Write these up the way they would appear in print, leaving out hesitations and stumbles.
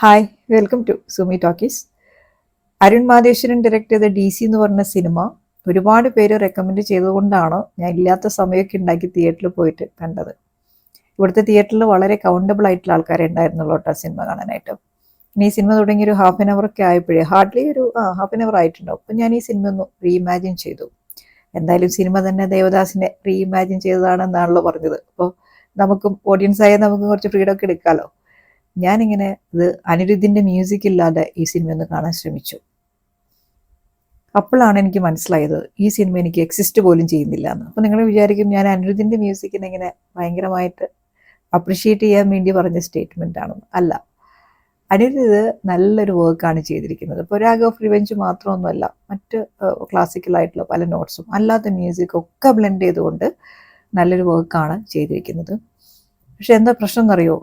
Hi, welcome to Sumi talkies. Arun Madheswaran direct ചെയ്ത DC എന്ന് പറഞ്ഞ സിനിമ ഒരുപാട് പേര് റെക്കമെൻഡ് ചെയ്തുകൊണ്ടാണ് ഞാൻ ഇല്ലാത്ത സമയമൊക്കെ ഉണ്ടാക്കി തിയേറ്ററിൽ പോയിട്ട് കണ്ടത്. ഇവിടുത്തെ തിയേറ്ററിൽ വളരെ കൗണ്ടബിൾ ആയിട്ടുള്ള ആൾക്കാരെ ഉണ്ടായിരുന്നുള്ളൂ കേട്ടോ സിനിമ കാണാനായിട്ട്. ഇനി ഈ സിനിമ തുടങ്ങി ഒരു ഹാഫ് ആൻ അവർ ഒക്കെ ആയപ്പോഴേ ഹാർഡ്ലി ഒരു ഹാഫ് ആൻ അവർ ആയിട്ടുണ്ടാവും. അപ്പം ഞാൻ ഈ സിനിമ ഒന്ന് റീഇമാജിൻ ചെയ്തു. എന്തായാലും സിനിമ തന്നെ ദേവദാസിനെ റീഇമാജിൻ ചെയ്തതാണെന്നാണല്ലോ പറഞ്ഞത്. അപ്പോൾ നമുക്കും ഓഡിയൻസായ നമുക്ക് കുറച്ച് ഫ്രീഡം ഒക്കെ എടുക്കാമല്ലോ. ഞാനിങ്ങനെ ഇത് അനിരുദ്ധിൻ്റെ മ്യൂസിക് ഇല്ലാതെ ഈ സിനിമ ഒന്ന് കാണാൻ ശ്രമിച്ചു. അപ്പോഴാണ് എനിക്ക് മനസ്സിലായത് ഈ സിനിമ എനിക്ക് എക്സിസ്റ്റ് പോലും ചെയ്യുന്നില്ല എന്ന്. അപ്പോൾ നിങ്ങൾ വിചാരിക്കും ഞാൻ അനിരുദ്ധിൻ്റെ മ്യൂസിക്കിനെ ഇങ്ങനെ ഭയങ്കരമായിട്ട് അപ്രിഷ്യേറ്റ് ചെയ്യാൻ വേണ്ടി പറഞ്ഞ സ്റ്റേറ്റ്മെൻ്റ് ആണെന്ന്. അല്ല, അനിരുദ്ധ് നല്ലൊരു വർക്കാണ് ചെയ്തിരിക്കുന്നത്. ഇപ്പോൾ രാഗ് ഓഫ് റിവെഞ്ച് മാത്രമൊന്നുമല്ല, മറ്റ് ക്ലാസിക്കലായിട്ടുള്ള പല നോട്ട്സും അല്ലാത്ത മ്യൂസിക്കും ഒക്കെ ബ്ലെൻഡ് ചെയ്തുകൊണ്ട് നല്ലൊരു വർക്കാണ് ചെയ്തിരിക്കുന്നത്. പക്ഷെ എന്താ പ്രശ്നം എന്നറിയോ,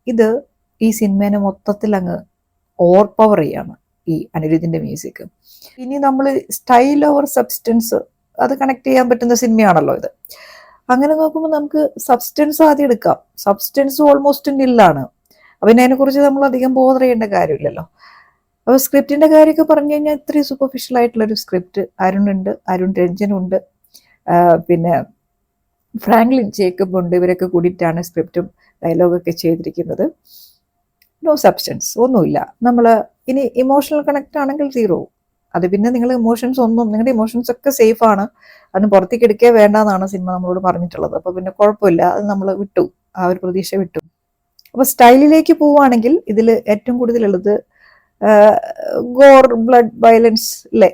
ഇത് ഈ സിനിമേനെ മൊത്തത്തിൽ അങ്ങ് ഓവർ പവർ ചെയ്യാണ് ഈ അനിരുദ്ധിൻ്റെ മ്യൂസിക്. ഇനി നമ്മൾ സ്റ്റൈൽ ഓവർ സബ്സ്റ്റൻസ് അത് കണക്ട് ചെയ്യാൻ പറ്റുന്ന സിനിമയാണല്ലോ ഇത്. അങ്ങനെ നോക്കുമ്പോൾ നമുക്ക് സബ്സ്റ്റൻസ് ആദ്യം എടുക്കാം. സബ്സ്റ്റൻസ് ഓൾമോസ്റ്റ് നില്ലാണ്. അപ്പം അതിനെക്കുറിച്ച് നമ്മൾ അധികം ബോധർ ചെയ്യേണ്ട കാര്യമില്ലല്ലോ. അപ്പോൾ സ്ക്രിപ്റ്റിൻ്റെ കാര്യമൊക്കെ പറഞ്ഞു കഴിഞ്ഞാൽ ഇത്രയും സൂപ്പർഫിഷ്യൽ ആയിട്ടുള്ളൊരു സ്ക്രിപ്റ്റ്. അരുൺ രഞ്ജനുണ്ട്, പിന്നെ ഫ്രാങ്ക്ലിൻ ജേക്കബ് ഉണ്ട്. ഇവരൊക്കെ കൂടിയിട്ടാണ് സ്ക്രിപ്റ്റും ഡയലോഗൊക്കെ ചെയ്തിരിക്കുന്നത്. നോ സബ്സ്റ്റൻസ്, ഒന്നുമില്ല. നമ്മൾ ഇനി ഇമോഷണൽ കണക്റ്റ് ആണെങ്കിൽ സീറോ. അത് പിന്നെ നിങ്ങൾ നിങ്ങളുടെ ഇമോഷൻസ് ഒക്കെ സേഫാണ്, അതിന് പുറത്തേക്ക് എടുക്കേ വേണ്ടെന്നാണ് സിനിമ നമ്മളോട് പറഞ്ഞിട്ടുള്ളത്. അപ്പോൾ പിന്നെ കുഴപ്പമില്ല, അത് നമ്മൾ വിട്ടു, ആ ഒരു പ്രതീക്ഷ വിട്ടു. അപ്പോൾ സ്റ്റൈലിലേക്ക് പോവുകയാണെങ്കിൽ ഇതിൽ ഏറ്റവും കൂടുതലുള്ളത് ഗോർ, ബ്ലഡ്, വയലൻസ് അല്ലേ,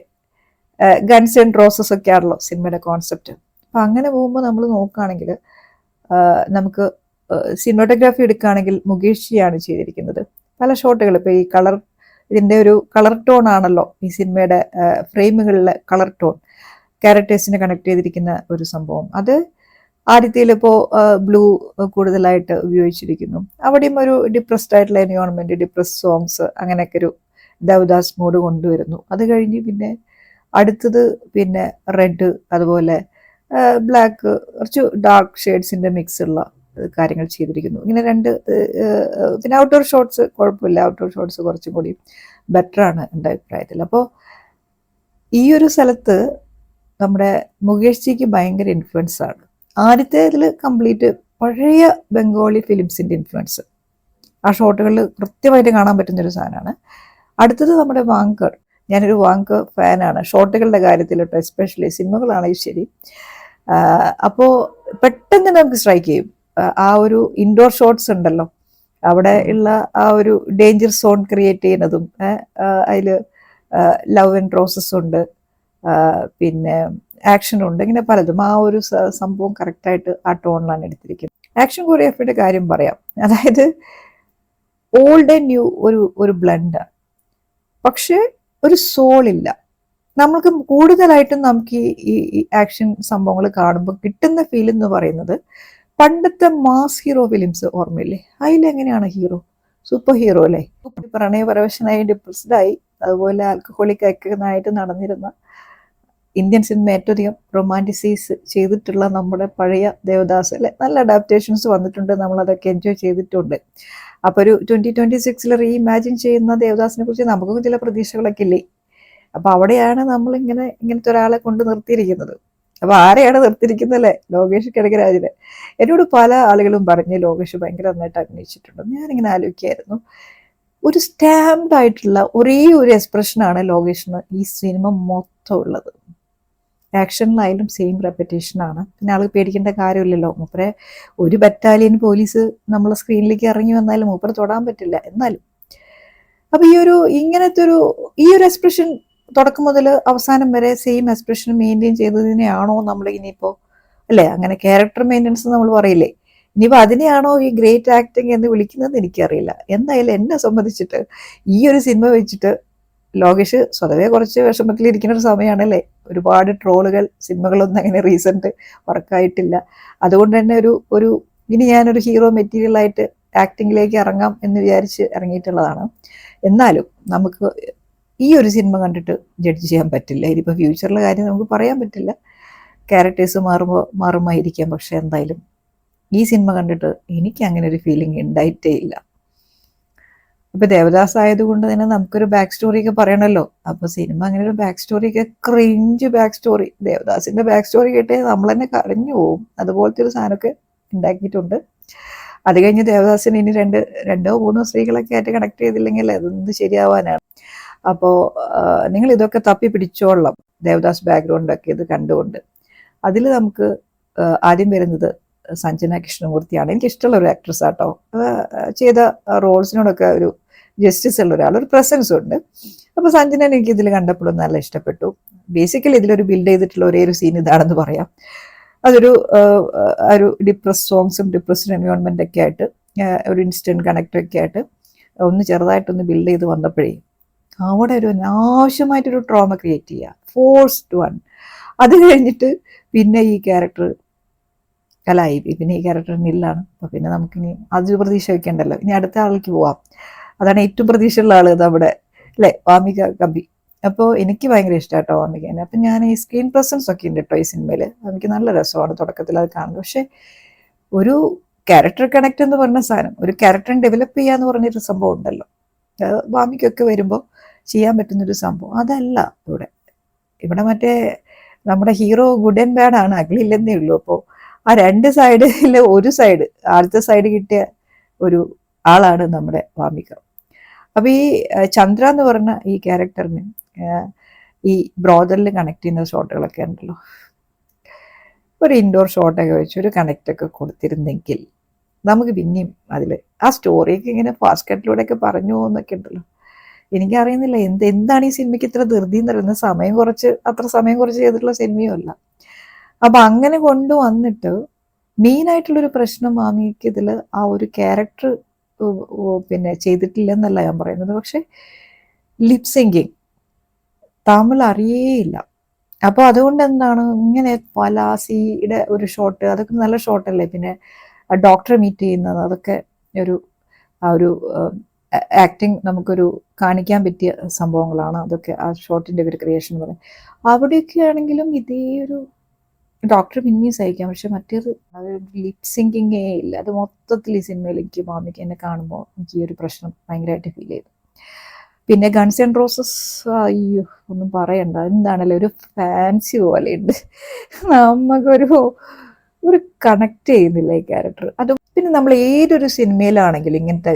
ഗൺസ് ആൻഡ് റോസസ് ഒക്കെ ആണല്ലോ സിനിമയുടെ കോൺസെപ്റ്റ്. അപ്പം അങ്ങനെ പോകുമ്പോൾ നമ്മൾ നോക്കുകയാണെങ്കിൽ നമുക്ക് സിനിമാറ്റോഗ്രാഫി എടുക്കുകയാണെങ്കിൽ മുകേഷ് ജിയാണ് ചെയ്തിരിക്കുന്നത്. പല ഷോട്ടുകൾ ഇപ്പോൾ ഈ ഇതിൻ്റെ ഒരു കളർ ടോൺ ആണല്ലോ ഈ സിനിമയുടെ ഫ്രെയിമുകളിലെ കളർ ടോൺ, ക്യാരക്ടേഴ്സിനെ കണക്ട് ചെയ്തിരിക്കുന്ന ഒരു സംഭവം. അത് ആദ്യത്തിൽ ഇപ്പോൾ ബ്ലൂ കൂടുതലായിട്ട് ഉപയോഗിച്ചിരിക്കുന്നു. അവിടെയും ഒരു ഡിപ്രസ്ഡ് ആയിട്ടുള്ള എൻവയോൺമെൻറ്റ്, ഡിപ്രസ്ഡ് സോങ്സ്, അങ്ങനെയൊക്കെ ഒരു ദേവദാസ് മോഡ് കൊണ്ടുവരുന്നു. അത് കഴിഞ്ഞ് പിന്നെ അടുത്തത് പിന്നെ റെഡ്, അതുപോലെ ബ്ലാക്ക്, കുറച്ച് ഡാർക്ക് ഷെയ്ഡ്സിൻ്റെ മിക്സ് ഉള്ള കാര്യങ്ങൾ ചെയ്തിരിക്കുന്നു. ഇങ്ങനെ പിന്നെ ഔട്ട്ഡോർ ഷോട്ട്സ് കുഴപ്പമില്ല, ഔട്ട്ഡോർ ഷോട്ട്സ് കുറച്ചും കൂടി ബെറ്ററാണ് എൻ്റെ അഭിപ്രായത്തിൽ. അപ്പോൾ ഈ ഒരു സ്ഥലത്ത് നമ്മുടെ മുകേഷ് ജിക്ക് ഭയങ്കര ഇൻഫ്ലുവൻസ് ആണ്. ആദ്യത്തെ ഇതിൽ കംപ്ലീറ്റ് പഴയ ബംഗാളി ഫിലിംസിൻ്റെ ഇൻഫ്ലുവൻസ് ആ ഷോട്ടുകളിൽ കൃത്യമായിട്ട് കാണാൻ പറ്റുന്നൊരു സാധനമാണ്. അടുത്തത് നമ്മുടെ വാങ്കർ. ഞാനൊരു വാങ്കർ ഫാനാണ് ഷോട്ടുകളുടെ കാര്യത്തിൽ കേട്ടോ, എസ്പെഷ്യലി സിനിമകളാണെങ്കിൽ ശരി. അപ്പോൾ പെട്ടെന്ന് നമുക്ക് സ്ട്രൈക്ക് ചെയ്യും ആ ഒരു ഇൻഡോർ ഷോട്ട്സ് ഉണ്ടല്ലോ, അവിടെ ഉള്ള ആ ഒരു ഡേഞ്ചർ സോൺ ക്രിയേറ്റ് ചെയ്യുന്നതും, അതിൽ ലവ് ആൻഡ് പ്രോസസ് ഉണ്ട്, പിന്നെ ആക്ഷനുണ്ട്, ഇങ്ങനെ പലതും. ആ ഒരു സംഭവം കറക്റ്റായിട്ട് ആ ടോണിലാണ് എടുത്തിരിക്കുന്നത്. ആക്ഷൻ കൊറിയോഗ്രാഫിയുടെ കാര്യം പറയാം. അതായത് ഓൾഡ് ആൻഡ് ന്യൂ ഒരു ബ്ലെൻഡാണ്, പക്ഷേ ഒരു സോളില്ല. നമുക്ക് കൂടുതലായിട്ടും നമുക്ക് ഈ ആക്ഷൻ സംഭവങ്ങൾ കാണുമ്പോൾ കിട്ടുന്ന ഫീൽ എന്ന് പറയുന്നത് പണ്ടത്തെ മാസ് ഹീറോ ഫിലിംസ് ഓർമ്മയില്ലേ, അതിലെങ്ങനെയാണ് ഹീറോ, സൂപ്പർ ഹീറോ അല്ലേ, പ്രണയപരവശനായി ഡിപ്രസ്ഡായി അതുപോലെ ആൽക്കഹോളിക് ഒക്കെ ആയിട്ട് നടന്നിരുന്ന ഇന്ത്യൻ സിനിമ ഏറ്റവും അധികം റൊമാൻറ്റിസൈസ് ചെയ്തിട്ടുള്ള നമ്മുടെ പഴയ ദേവദാസ് അല്ലെ. നല്ല അഡാപ്റ്റേഷൻസ് വന്നിട്ടുണ്ട്, നമ്മളതൊക്കെ എൻജോയ് ചെയ്തിട്ടുണ്ട്. അപ്പോൾ ഒരു 2026 റീഇമാജിൻ ചെയ്യുന്ന ദേവദാസിനെ കുറിച്ച് നമുക്കും ചില പ്രതീക്ഷകളൊക്കെ ഇല്ലേ. അപ്പോൾ അവിടെയാണ് ഇങ്ങനത്തെ ഒരാളെ കൊണ്ട് നിർത്തിയിരിക്കുന്നത്. അപ്പോൾ ആരെയാണ് നിർത്തിയിരിക്കുന്നതല്ലേ, ലോകേഷ് കനകരാജിനെ. എന്നോട് പല ആളുകളും പറഞ്ഞ് ലോകേഷ് ഭയങ്കര നന്നായിട്ട് അഭിനയിച്ചിട്ടുണ്ട്. ഞാനിങ്ങനെ ആലോചിക്കായിരുന്നു, ഒരു സ്റ്റാമ്പ്ഡ് ആയിട്ടുള്ള ഒരേ ഒരു എക്സ്പ്രഷനാണ് ലോകേഷിന് ഈ സിനിമ മൊത്തം ഉള്ളത്. ആക്ഷനിലായാലും സെയിം റെപ്പറ്റേഷനാണ്. പിന്നെ ആൾ പേടിക്കേണ്ട കാര്യമില്ലല്ലോ. മൂപ്പരെ ഒരു ബറ്റാലിയൻ പോലീസ് നമ്മൾ സ്ക്രീനിലേക്ക് ഇറങ്ങി വന്നാലും മൂപ്പരെ തൊടാൻ പറ്റില്ല. എന്നാലും അപ്പോൾ ഇങ്ങനത്തെ ഈ ഒരു എക്സ്പ്രഷൻ തുടക്കം മുതൽ അവസാനം വരെ സെയിം എക്സ്പ്രഷൻ മെയിൻറ്റെയിൻ ചെയ്തതിനെയാണോ നമ്മൾ ഇനിയിപ്പോൾ അല്ലേ, അങ്ങനെ ക്യാരക്ടർ മെയിൻ്റനൻസ് നമ്മൾ പറയില്ലേ, ഇനിയിപ്പോൾ അതിനെയാണോ ഈ ഗ്രേറ്റ് ആക്ടിങ് എന്ന് വിളിക്കുന്നത് എനിക്കറിയില്ല. എന്തായാലും എന്നെ സംബന്ധിച്ചിട്ട് ഈ ഒരു സിനിമ വെച്ചിട്ട് ലോകേഷ് സ്വതവേ കുറച്ച് വിഷമത്തിലിരിക്കുന്ന ഒരു സമയമാണല്ലേ. ഒരുപാട് ട്രോളുകൾ, സിനിമകളൊന്നും അങ്ങനെ റീസെൻറ്റ് വർക്കായിട്ടില്ല. അതുകൊണ്ട് തന്നെ ഇനി ഞാനൊരു ഹീറോ മെറ്റീരിയലായിട്ട് ആക്ടിങ്ങിലേക്ക് ഇറങ്ങാം എന്ന് വിചാരിച്ച് ഇറങ്ങിയിട്ടുള്ളതാണ്. എന്നാലും നമുക്ക് ഈ ഒരു സിനിമ കണ്ടിട്ട് ജഡ്ജ് ചെയ്യാൻ പറ്റില്ല. ഇനിയിപ്പോൾ ഫ്യൂച്ചറിലെ കാര്യം നമുക്ക് പറയാൻ പറ്റില്ല, ക്യാരക്ടേഴ്സ് മാറുമായിരിക്കാം. പക്ഷെ എന്തായാലും ഈ സിനിമ കണ്ടിട്ട് എനിക്ക് അങ്ങനെ ഒരു ഫീലിംഗ് ഉണ്ടായിട്ടേ ഇല്ല. ഇപ്പൊ ദേവദാസ് ആയതുകൊണ്ട് തന്നെ നമുക്കൊരു ബാക്ക് സ്റ്റോറി ഒക്കെ പറയണല്ലോ. അപ്പൊ സിനിമ അങ്ങനെ ഒരു ബാക്ക് സ്റ്റോറി ഒക്കെ ക്രിഞ്ച് ബാക്ക് സ്റ്റോറി, ദേവദാസിന്റെ ബാക്ക് സ്റ്റോറി കേട്ടേ നമ്മൾ തന്നെ കരഞ്ഞു പോവും. അതുപോലത്തെ ഒരു സാധനമൊക്കെ ഉണ്ടാക്കിയിട്ടുണ്ട്. അത് കഴിഞ്ഞ് ദേവദാസിന് ഇനി രണ്ടോ മൂന്നോ സ്ത്രീകളൊക്കെ ആയിട്ട് കണക്ട് ചെയ്തില്ലെങ്കിൽ അതൊന്നും ശരിയാവാനാണ്. അപ്പോൾ നിങ്ങൾ ഇതൊക്കെ തപ്പി പിടിച്ചോളാം, ദേവദാസ് ബാക്ക്ഗ്രൗണ്ടൊക്കെ ഇത് കണ്ടുകൊണ്ട്. അതിൽ നമുക്ക് ആദ്യം വരുന്നത് സഞ്ജന കൃഷ്ണമൂർത്തിയാണ്. എനിക്ക് ഇഷ്ടമുള്ള ഒരു ആക്ട്രസ് ആട്ടോ. ചെയ്ത റോൾസിനോടൊക്കെ ഒരു ജസ്റ്റിസ് ഉള്ള ഒരാൾ, ഒരു പ്രസൻസ് ഉണ്ട്. അപ്പോൾ സഞ്ജന എനിക്ക് ഇതിൽ കണ്ടപ്പോഴും നല്ല ഇഷ്ടപ്പെട്ടു. ബേസിക്കലി ഇതിലൊരു ബിൽഡ് ചെയ്തിട്ടുള്ള ഒരേ ഒരു സീൻ ഇതാണെന്ന് പറയാം. അതൊരു ഡിപ്രസ് സോങ്സും ഡിപ്രസ്ഡ് എൻവയോൺമെന്റ് ഒക്കെ ആയിട്ട് ഒരു ഇൻസ്റ്റന്റ് കണക്ട് ഒക്കെ ആയിട്ട് ഒന്ന് ചെറുതായിട്ടൊന്ന് ബിൽഡ് ചെയ്ത് വന്നപ്പോഴേ അവിടെ ഒരു അനാവശ്യമായിട്ടൊരു ട്രോമ ക്രിയേറ്റ് ചെയ്യുക, ഫോഴ്സ്ഡ് വൺ. അത് കഴിഞ്ഞിട്ട് പിന്നെ ഈ ക്യാരക്ടർ പിന്നെ ഈ ക്യാരക്ടർ നില്ലാണ്. അപ്പോൾ പിന്നെ നമുക്കിനി അതൊരു പ്രതീക്ഷ വെക്കണ്ടല്ലോ, ഇനി അടുത്ത ആളിലേക്ക് പോവാം. അതാണ് ഏറ്റവും പ്രതീക്ഷയുള്ള ആള് നമ്മുടെ അല്ലേ, വാമിക കബി. അപ്പോൾ എനിക്ക് ഭയങ്കര ഇഷ്ടമായിട്ടോ വാമികേനെ. അപ്പം ഞാൻ ഈ സ്ക്രീൻ പ്രസൻസ് ഒക്കെ ഉണ്ട് കേട്ടോ ഈ സിനിമയിൽ. എനിക്ക് നല്ല രസമാണ് തുടക്കത്തിൽ അത് കാണുന്നത്. പക്ഷെ ഒരു ക്യാരക്ടർ കണക്ട് എന്ന് പറഞ്ഞ സാധനം, ഒരു ക്യാരക്ടറിനെ ഡെവലപ്പ് ചെയ്യാന്ന് പറഞ്ഞൊരു സംഭവം ഉണ്ടല്ലോ, വാമിക്കൊക്കെ വരുമ്പോൾ ചെയ്യാൻ പറ്റുന്നൊരു സംഭവം അതല്ല ഇവിടെ മറ്റേ നമ്മുടെ ഹീറോ ഗുഡ് ആൻഡ് ബാഡ് ആണ്, അഗ്ലി ഇല്ലെന്നേ ഉള്ളൂ. അപ്പോൾ ആ രണ്ട് സൈഡിൽ ഒരു സൈഡ്, ആദ്യത്തെ സൈഡ് കിട്ടിയ ഒരു ആളാണ് നമ്മുടെ വാമിക. അപ്പൊ ഈ ചന്ദ്ര എന്ന് പറഞ്ഞ ഈ ക്യാരക്ടറിന് ഈ ബ്രോദറിൽ കണക്ട് ചെയ്യുന്ന ഷോട്ടുകളൊക്കെ ഉണ്ടല്ലോ, ഒരു ഇൻഡോർ ഷോട്ടൊക്കെ വെച്ച് ഒരു കണക്റ്റൊക്കെ കൊടുത്തിരുന്നെങ്കിൽ നമുക്ക് പിന്നെയും അതിൽ ആ സ്റ്റോറിയൊക്കെ ഇങ്ങനെ ഫാസ്റ്റ് കട്ടിലൂടെ ഒക്കെ പറഞ്ഞു പോകുന്നൊക്കെ ഉണ്ടല്ലോ. എനിക്കറിയുന്നില്ല എന്താണ് ഈ സിനിമയ്ക്ക് ഇത്ര ധൃതി എന്ന് പറയുന്നത്. അത്ര സമയം കുറച്ച് ചെയ്തിട്ടുള്ള സിനിമയും അല്ല. അപ്പൊ അങ്ങനെ കൊണ്ടുവന്നിട്ട് മെയിനായിട്ടുള്ളൊരു പ്രശ്നം മാമിക്ക് ഇതിൽ ആ ഒരു ക്യാരക്ടർ പിന്നെ ചെയ്തിട്ടില്ലെന്നല്ല ഞാൻ പറയുന്നത്. പക്ഷെ ലിപ് സിങ്കിങ് തമിഴ് അറിയേയില്ല. അപ്പോൾ അതുകൊണ്ട് എന്താണ് ഇങ്ങനെ പലാസിയുടെ ഒരു ഷോട്ട്, അതൊക്കെ നല്ല ഷോട്ടല്ലേ. പിന്നെ ഡോക്ടറെ മീറ്റ് ചെയ്യുന്നത്, അതൊക്കെ ആ ഒരു ആക്ടിങ് നമുക്കൊരു കാണിക്കാൻ പറ്റിയ സംഭവങ്ങളാണ് അതൊക്കെ. ആ ഷോട്ടിൻ്റെ ഒരു ക്രിയേഷൻ എന്ന് പറയുന്നത് അവിടെയൊക്കെ ആണെങ്കിലും ഇതേ ഒരു ഡോക്ടർ പിന്നെയും സഹിക്കാം. പക്ഷെ മറ്റേത് ലിപ് സിങ്കിങ്ങേ ഇല്ല. അത് മൊത്തത്തിൽ ഈ സിനിമയിൽ എനിക്ക് മാമിക്ക് എന്നെ കാണുമ്പോൾ എനിക്ക് ഈ ഒരു പ്രശ്നം ഭയങ്കരമായിട്ട് ഫീൽ ചെയ്തു. പിന്നെ ഗൺസ് ആൻഡ് റോസസ്, അയ്യോ ഒന്നും പറയണ്ട, എന്താണല്ലോ ഒരു ഫാൻസി പോലെ ഉണ്ട്. നമുക്കൊരു കണക്ട് ചെയ്യുന്നില്ല ഈ ക്യാരക്ടർ. അത് പിന്നെ നമ്മൾ ഏതൊരു സിനിമയിലാണെങ്കിലും ഇങ്ങനത്തെ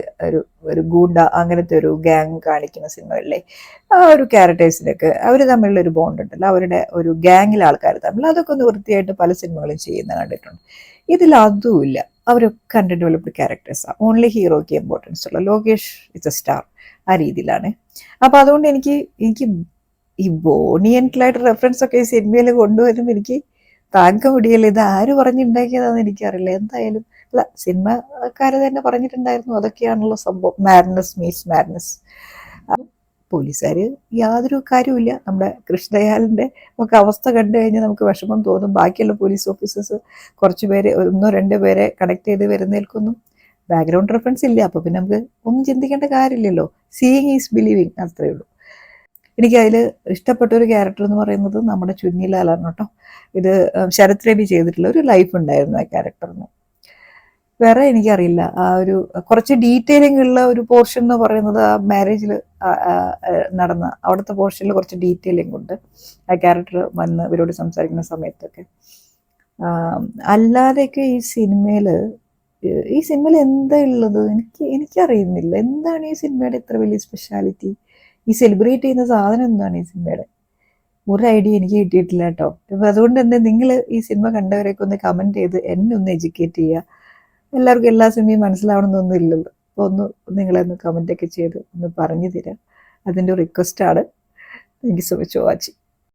ഒരു ഗൂണ്ട അങ്ങനത്തെ ഒരു ഗ്യാങ് കാണിക്കുന്ന സിനിമകളിലെ ആ ഒരു ക്യാരക്ടേഴ്സിനൊക്കെ അവർ തമ്മിലുള്ള ഒരു ബോണ്ട് ഉണ്ടല്ലോ, അവരുടെ ഒരു ഗ്യാങ്ങിലെ ആൾക്കാർ തമ്മിൽ, അതൊക്കെ ഒന്ന് വൃത്തിയായിട്ട് പല സിനിമകളും ചെയ്യുന്ന കണ്ടിട്ടുണ്ട്. ഇതിൽ അതുമില്ല. അവരൊക്കെ അണ്ടർ ഡെവലപ്ഡ് ക്യാരക്ടേഴ്സാണ്. ഓൺലി ഹീറോയ്ക്ക് ഇമ്പോർട്ടൻസ് ഉള്ള, ലോകേഷ് ഇറ്റ്സ് എ സ്റ്റാർ, ആ രീതിയിലാണ്. അപ്പൊ അതുകൊണ്ട് എനിക്ക് ഈ ബോണി ആൻഡ് ക്ലൈഡ് റെഫറൻസ് ഒക്കെ ഈ സിനിമയിൽ കൊണ്ടുവരുമ്പോൾ എനിക്ക് താങ്കം മുടിയല്ല. ഇത് ആര് പറഞ്ഞുണ്ടാക്കിയതാണെന്ന് എനിക്കറിയില്ല. എന്തായാലും അല്ല, സിനിമക്കാര് തന്നെ പറഞ്ഞിട്ടുണ്ടായിരുന്നു അതൊക്കെയാണല്ലോ സംഭവം, മാഡ്നസ് മീറ്റ്സ് മാഡ്നസ്. പോലീസുകാർ യാതൊരു കാര്യമില്ല. നമ്മുടെ കൃഷ്ണദയാലിൻ്റെ ഒക്കെ അവസ്ഥ കണ്ടു കഴിഞ്ഞാൽ നമുക്ക് വിഷമം തോന്നും. ബാക്കിയുള്ള പോലീസ് ഓഫീസേഴ്സ് കുറച്ച് പേര്, 1-2 പേരെ കണക്ട് ചെയ്ത് വരുന്നേൽക്കൊന്നും ബാക്ക്ഗ്രൗണ്ട് റെഫറൻസ് ഇല്ല. അപ്പോൾ പിന്നെ നമുക്ക് ഒന്നും ചിന്തിക്കേണ്ട കാര്യമില്ലല്ലോ. സീയിങ് ഈസ് ബിലീവിങ്, അത്രയേ ഉള്ളൂ. എനിക്ക് അതിൽ ഇഷ്ടപ്പെട്ട ഒരു ക്യാരക്ടർ എന്ന് പറയുന്നത് നമ്മുടെ ചുന്നിലാലാണ് കേട്ടോ. ഇത് ശരത് രവി ചെയ്തിട്ടുള്ള ഒരു ലൈഫ് ഉണ്ടായിരുന്നു ആ ക്യാരക്ടറിന്. വേറെ എനിക്കറിയില്ല. ആ ഒരു കുറച്ച് ഡീറ്റെയിലിംഗ് ഉള്ള ഒരു പോർഷൻ എന്ന് പറയുന്നത് ആ മാരേജിൽ നടന്ന അവിടുത്തെ പോർഷനിൽ കുറച്ച് ഡീറ്റെയിലിംഗ് ഉണ്ട്. ആ ക്യാരക്ടർ വന്ന് ഇവരോട് സംസാരിക്കുന്ന സമയത്തൊക്കെ. അല്ലാതെയൊക്കെ ഈ സിനിമയിൽ എന്താ ഉള്ളത് എനിക്കറിയുന്നില്ല. എന്താണ് ഈ സിനിമയുടെ ഇത്ര വലിയ സ്പെഷ്യാലിറ്റി? ഈ സെലിബ്രേറ്റ് ചെയ്യുന്ന സാധനം എന്താണ് ഈ സിനിമയുടെ? ഒരു ഐഡിയ എനിക്ക് കിട്ടിയിട്ടില്ല കേട്ടോ. അപ്പം അതുകൊണ്ട് തന്നെ നിങ്ങൾ ഈ സിനിമ കണ്ടവരെയൊക്കെ ഒന്ന് കമൻറ്റ് ചെയ്ത് എന്നെ ഒന്ന് എഡ്യൂക്കേറ്റ് ചെയ്യുക. എല്ലാവർക്കും എല്ലാ സിനിമയും മനസ്സിലാവണമെന്നൊന്നും ഇല്ലല്ലോ. അപ്പോൾ നിങ്ങളെ ഒന്ന് കമൻറ്റൊക്കെ ചെയ്ത് ഒന്ന് പറഞ്ഞു തരാം. അതിൻ്റെ റിക്വസ്റ്റാണ്. Thank you so much for watching.